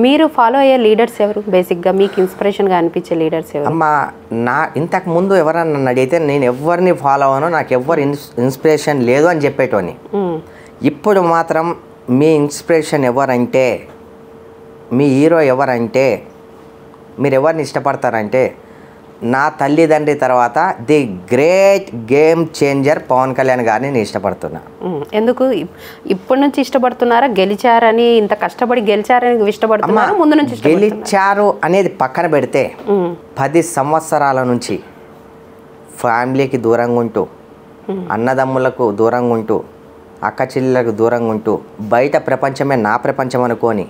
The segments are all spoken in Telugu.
మీరు ఫాలో అయ్యే లీడర్స్ ఎవరు? బేసిక్గా మీకు ఇన్స్పిరేషన్గా అనిపించే లీడర్స్ ఎవరు? అమ్మ, ఇంతకు ముందు ఎవరన్నా నన్ను అడిగితే నేను ఎవరిని ఫాలో అవ్వను, నాకు ఎవరు ఇన్స్పిరేషన్ లేదు అని చెప్పేటోని. ఇప్పుడు మాత్రం మీ ఇన్స్పిరేషన్ ఎవరంటే, మీ హీరో ఎవరంటే, మీరు ఎవరిని ఇష్టపడతారంటే, నా తల్లిదండ్రి తర్వాత the great game changer Pawan Kalyan గారిని నేను ఇష్టపడుతున్నా. ఎందుకు ఇప్పటి నుంచి ఇష్టపడుతున్నారా? గెలిచారని, ఇంత కష్టపడి గెలిచారని ఇష్టపడుతున్నారా? ముందు నుంచి గెలిచారు అనేది పక్కన పెడితే 10 సంవత్సరాల నుంచి ఫ్యామిలీకి దూరంగా ఉంటూ, అన్నదమ్ములకు దూరంగా ఉంటూ, అక్క చెల్లెలకు దూరంగా ఉంటూ, బయట ప్రపంచమే నా ప్రపంచం అనుకొని,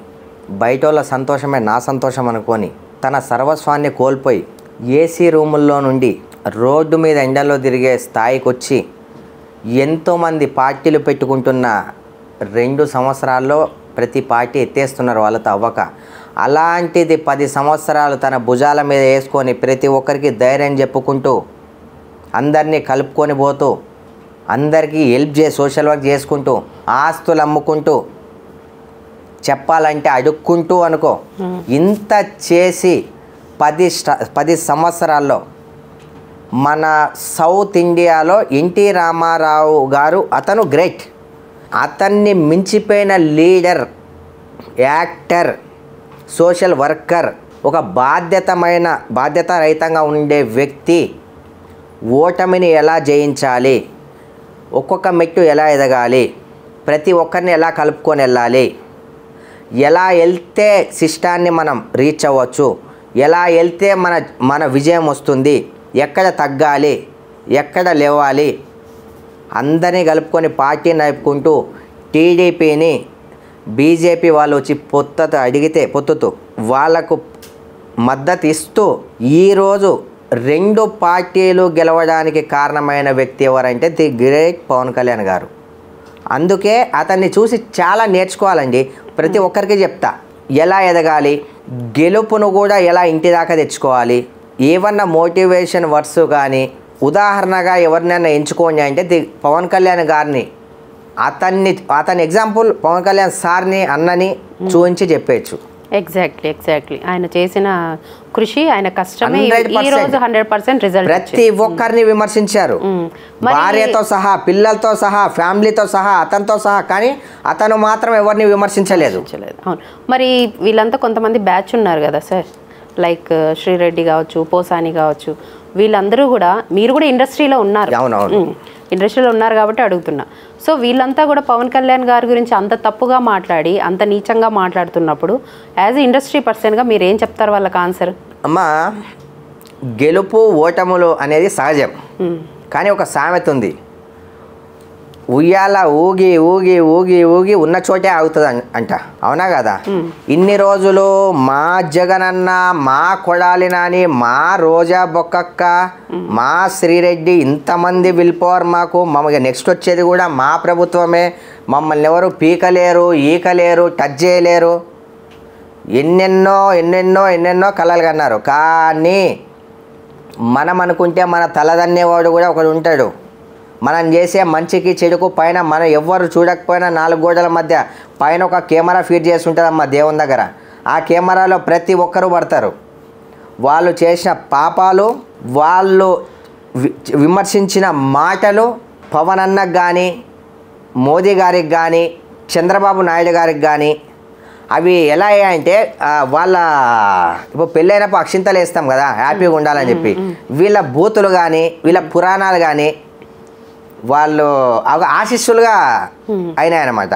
బయట వాళ్ళ సంతోషమే నా సంతోషం అనుకొని, తన సర్వస్వాన్ని కోల్పోయి ఏసీ రూముల్లో నుండి రోడ్డు మీద ఎండలో తిరిగే స్థాయికి వచ్చి ఎంతోమంది పార్టీలు పెట్టుకుంటున్న 2 సంవత్సరాల్లో ప్రతి పార్టీ ఎత్తేస్తున్నారు వాళ్ళతో అవ్వక. అలాంటిది 10 సంవత్సరాలు తన భుజాల మీద వేసుకొని ప్రతి ఒక్కరికి ధైర్యం చెప్పుకుంటూ, అందరినీ కలుపుకొని పోతూ, అందరికీ హెల్ప్ సోషల్ వర్క్ చేసుకుంటూ, ఆస్తులు అమ్ముకుంటూ, చెప్పాలంటే అడుక్కుంటూ అనుకో, ఇంత చేసి 10 సంవత్సరాల్లో మన సౌత్ ఇండియాలో ఎన్టీ రామారావు గారు అతను గ్రేట్. అతన్ని మించిపోయిన లీడర్, యాక్టర్, సోషల్ వర్కర్, ఒక బాధ్యతారహితంగా ఉండే వ్యక్తి ఓటమిని ఎలా జయించాలి, ఒక్కొక్క మెట్టు ఎలా ఎదగాలి, ప్రతి ఒక్కరిని ఎలా కలుపుకొని వెళ్ళాలి, ఎలా వెళ్తే సిస్టాన్ని మనం రీచ్ అవ్వచ్చు, ఎలా వెళ్తే మన విజయం వస్తుంది, ఎక్కడ తగ్గాలి, ఎక్కడ లేవాలి, అందరినీ కలుపుకొని పార్టీ నడుపుకుంటూ టీడీపీని బీజేపీ వాళ్ళు వచ్చి పొత్తుతూ వాళ్లకు మద్దతు ఇస్తూ ఈరోజు 2 పార్టీలు గెలవడానికి కారణమైన వ్యక్తి ఎవరంటే ది గ్రేట్ పవన్ కళ్యాణ్ గారు. అందుకే అతన్ని చూసి చాలా నేర్చుకోవాలండి. ప్రతి ఒక్కరికి చెప్తా, ఎలా ఎదగాలి, గెలుపును కూడా ఎలా ఇంటి దాకా తెచ్చుకోవాలి, ఏమన్నా మోటివేషన్ వర్డ్స్ కానీ ఉదాహరణగా ఎవరినైనా ఎంచుకోండి అంటే ది పవన్ కళ్యాణ్ గారిని, అతని ఎగ్జాంపుల్ పవన్ కళ్యాణ్ సార్ని, అన్నని చూపించి చెప్పేయచ్చు. ఎగ్జాక్ట్లీ ఆయన చేసిన కృషి, ఆయన కష్టమే ఈ రోజు 100% రిజల్ట్. ప్రతి ఒక్కరిని విమర్శించారు, భార్యతో సహా, పిల్లలతో సహా, ఫ్యామిలీతో సహా, అతనితో సహా, కానీ అతను మాత్రం ఎవరిని విమర్శించలేదు. అవును. మరి వీళ్ళంతా కొంతమంది బ్యాచ్ ఉన్నారు కదా సార్, లైక్ శ్రీరెడ్డి కావచ్చు, పోసాని కావచ్చు, వీళ్ళందరూ కూడా, మీరు కూడా ఇండస్ట్రీలో ఉన్నారు. అవునవును, ఇండస్ట్రీలో ఉన్నారు కాబట్టి అడుగుతున్నా. సో వీళ్ళంతా కూడా పవన్ కళ్యాణ్ గారి గురించి అంత తప్పుగా మాట్లాడి, అంత నీచంగా మాట్లాడుతున్నప్పుడు యాజ్ ఇండస్ట్రీ పర్సన్గా మీరు ఏం చెప్తారు వాళ్ళకి ఆన్సర్? అమ్మా, గెలుపు ఓటములు అనేది సహజం, కానీ ఒక సామెత ఉంది, ఉయ్యాల ఊగి ఊగి ఊగి ఊగి ఉన్న చోటే ఆగుతుంది అంట. అవునా కదా? ఇన్ని రోజులు మా జగనన్న, మా కొడాలి నాని, మా రోజా బొక్కక్క, మా శ్రీరెడ్డి, ఇంతమంది విల్ పవర్ మమ్మల్ని నెక్స్ట్ వచ్చేది కూడా మా ప్రభుత్వమే, మమ్మల్ని ఎవరు పీకలేరు, ఈకలేరు, టచ్ చేయలేరు, ఎన్నెన్నో ఎన్నెన్నో ఎన్నెన్నో కలలు కన్నారు. కానీ మనం అనుకుంటే మన తలదన్నేవాడు కూడా ఒకడు ఉంటాడు. మనం చేసే మంచికి చెడుకు పైన మనం ఎవ్వరు చూడకపోయినా 4 గోడల మధ్య పైన ఒక కెమెరా ఫీడ్ చేసి ఉంటుందమ్మా దేవుని దగ్గర. ఆ కెమెరాలో ప్రతి ఒక్కరూ పడతారు. వాళ్ళు చేసిన పాపాలు, వాళ్ళు విమర్శించిన మాటలు పవన్ అన్నకు కానీ, మోదీ గారికి కానీ, చంద్రబాబు నాయుడు గారికి కానీ అవి ఎలా అయ్యాయంటే, ఇప్పుడు పెళ్ళైనప్పుడు అక్షింతలు వేస్తాం కదా హ్యాపీగా ఉండాలని చెప్పి, వీళ్ళ బూతులు కానీ, వీళ్ళ పురాణాలు కానీ వాళ్ళు ఆశీస్సులుగా అయినాయన్నమాట.